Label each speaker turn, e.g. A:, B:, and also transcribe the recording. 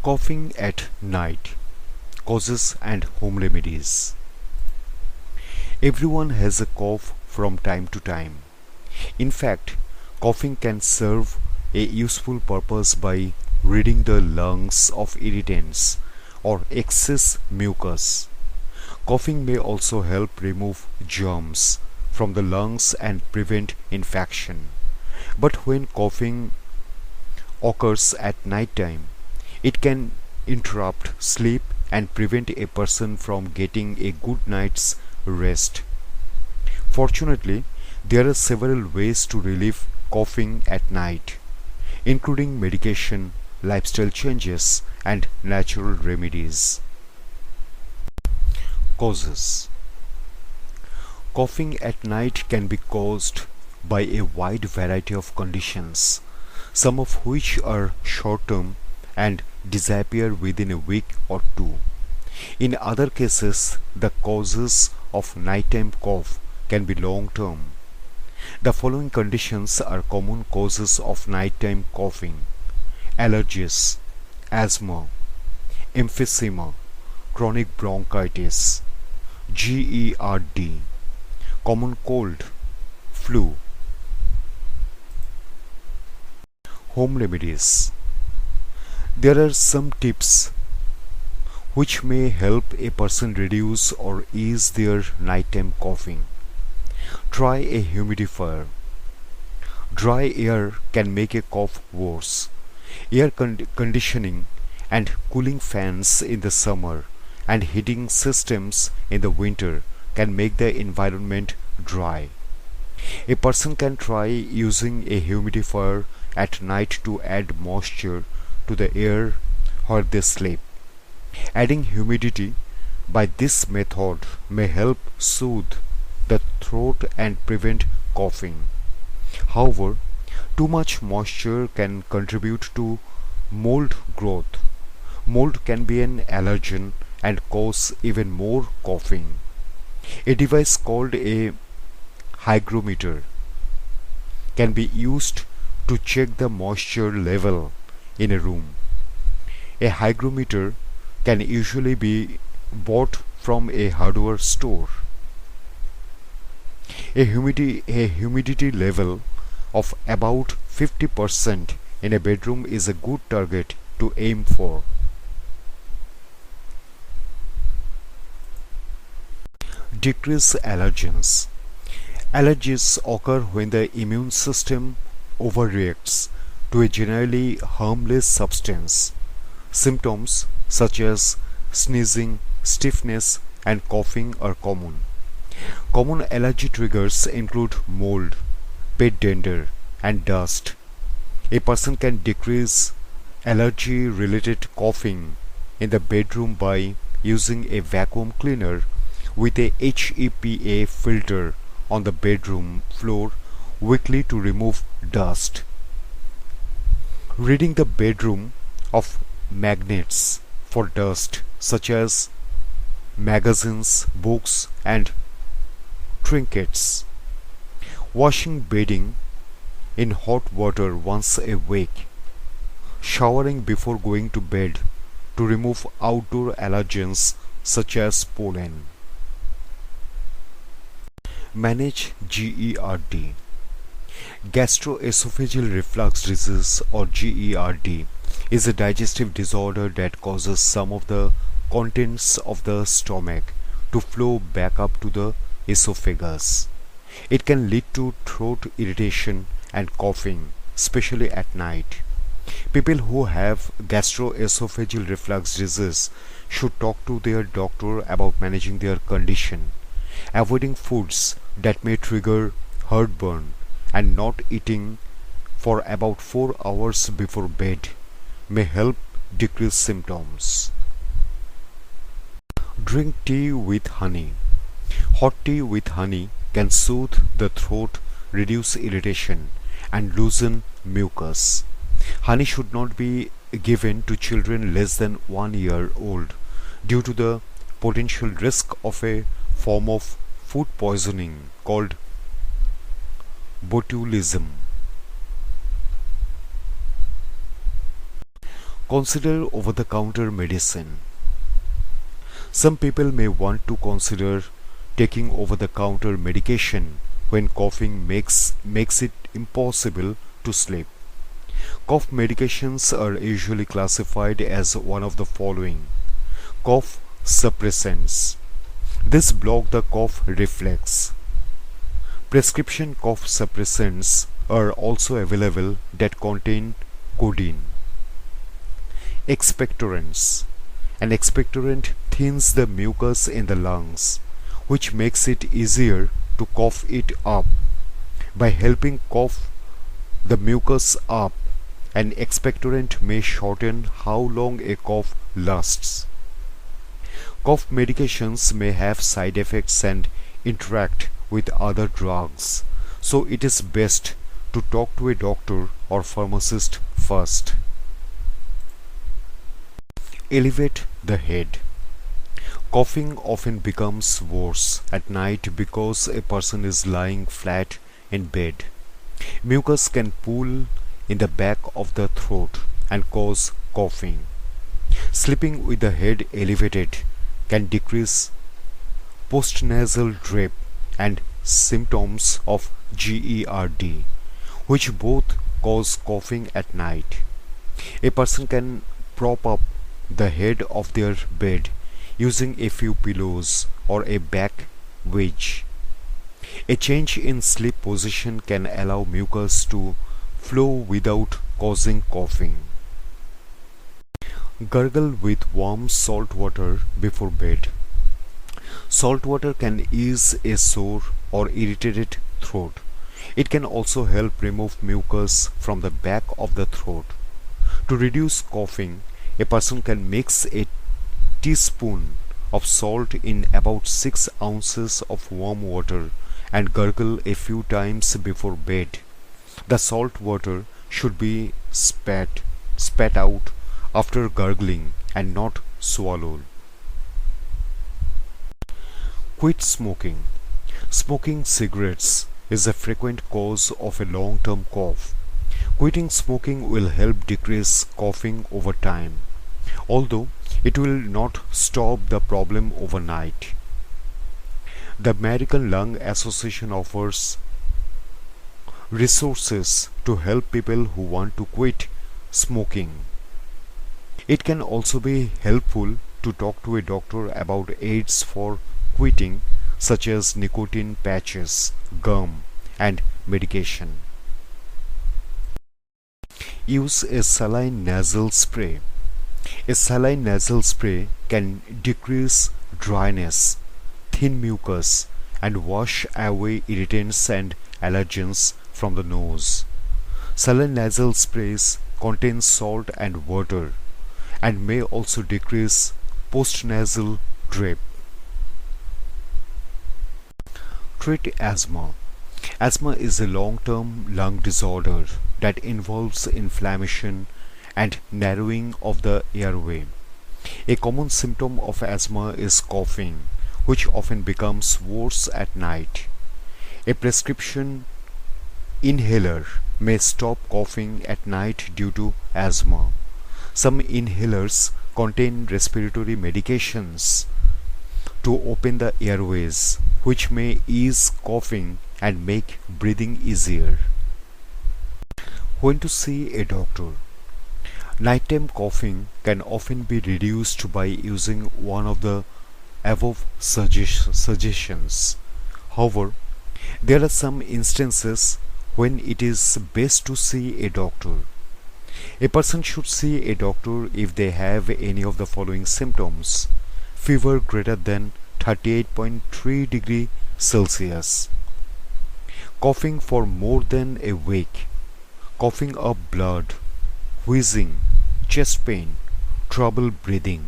A: Coughing at night, causes and home remedies. Everyone has a cough from time to time. In fact, coughing can serve a useful purpose by ridding the lungs of irritants or excess mucus. Coughing may also help remove germs from the lungs and prevent infection. But when coughing occurs at night time, it can interrupt sleep and prevent a person from getting a good night's rest. Fortunately, there are several ways to relieve coughing at night, including medication, lifestyle changes, and natural remedies. Causes. Coughing at night can be caused by a wide variety of conditions, some of which are short-term and disappear within a week or two. In other cases, the causes of nighttime cough can be long-term. The following conditions are common causes of nighttime coughing: allergies, asthma, emphysema, chronic bronchitis, GERD, common cold, flu. Home remedies. There are some tips which may help a person reduce or ease their nighttime coughing. Try a humidifier. Dry air can make a cough worse. Air conditioning and cooling fans in the summer and heating systems in the winter can make the environment dry. A person can try using a humidifier at night to add moisture to the air where they sleep. Adding humidity by this method may help soothe the throat and prevent coughing. However, too much moisture can contribute to mold growth. Mold can be an allergen and cause even more coughing. A device called a hygrometer can be used to check the moisture level in a room. A hygrometer can usually be bought from a hardware store. A humidity level of about 50% in a bedroom is a good target to aim for. Decrease allergens. Allergies occur when the immune system overreacts to a generally harmless substance. Symptoms such as sneezing, stiffness, and coughing are common. Common allergy triggers include mold, pet dander, and dust. A person can decrease allergy-related coughing in the bedroom by using a vacuum cleaner with a HEPA filter on the bedroom floor weekly to remove dust. Ridding the bedroom of magnets for dust such as magazines, books, and trinkets. Washing bedding in hot water once a week. Showering before going to bed to remove outdoor allergens such as pollen. Manage GERD. Gastroesophageal reflux disease or GERD is a digestive disorder that causes some of the contents of the stomach to flow back up to the esophagus. It can lead to throat irritation and coughing, especially at night. People who have gastroesophageal reflux disease should talk to their doctor about managing their condition. Avoiding foods that may trigger heartburn and not eating for about 4 hours before bed may help decrease symptoms. Drink tea with honey. Hot tea with honey can soothe the throat, reduce irritation, and loosen mucus. Honey should not be given to children less than 1 year old due to the potential risk of a form of food poisoning called botulism. Consider over-the-counter medicine. Some people may want to consider taking over-the-counter medication when coughing makes it impossible to sleep. Cough medications are usually classified as one of the following: cough suppressants. This block the cough reflex. Prescription cough suppressants are also available that contain codeine. Expectorants. An expectorant thins the mucus in the lungs, which makes it easier to cough it up. By helping cough the mucus up, an expectorant may shorten how long a cough lasts. Cough medications may have side effects and interact with other drugs, so it is best to talk to a doctor or pharmacist first. Elevate the head. Coughing often becomes worse at night because a person is lying flat in bed. Mucus can pool in the back of the throat and cause coughing. Sleeping with the head elevated can decrease postnasal drip and symptoms of GERD, which both cause coughing at night. A person can prop up the head of their bed using a few pillows or a back wedge. A change in sleep position can allow mucus to flow without causing coughing. Gargle with warm salt water before bed. Salt water can ease a sore or irritated throat. It can also help remove mucus from the back of the throat. To reduce coughing, a person can mix a teaspoon of salt in about 6 ounces of warm water and gargle a few times before bed. The salt water should be spat out after gargling and not swallowed. Quit smoking. Smoking cigarettes is a frequent cause of a long-term cough. Quitting smoking will help decrease coughing over time, although it will not stop the problem overnight. The American Lung Association offers resources to help people who want to quit smoking. It can also be helpful to talk to a doctor about aids for quitting, such as nicotine patches, gum, and medication. Use a saline nasal spray. A saline nasal spray can decrease dryness, thin mucus, and wash away irritants and allergens from the nose. Saline nasal sprays contain salt and water and may also decrease postnasal drip. Treat asthma. Asthma is a long-term lung disorder that involves inflammation and narrowing of the airway. A common symptom of asthma is coughing, which often becomes worse at night. A prescription inhaler may stop coughing at night due to asthma. Some inhalers contain respiratory medications to open the airways, which may ease coughing and make breathing easier. When to see a doctor. Nighttime coughing can often be reduced by using one of the above suggestions. However, there are some instances when it is best to see a doctor. A person should see a doctor if they have any of the following symptoms: fever greater than 38.3 degrees Celsius, coughing for more than a week, coughing up blood, wheezing, chest pain, trouble breathing.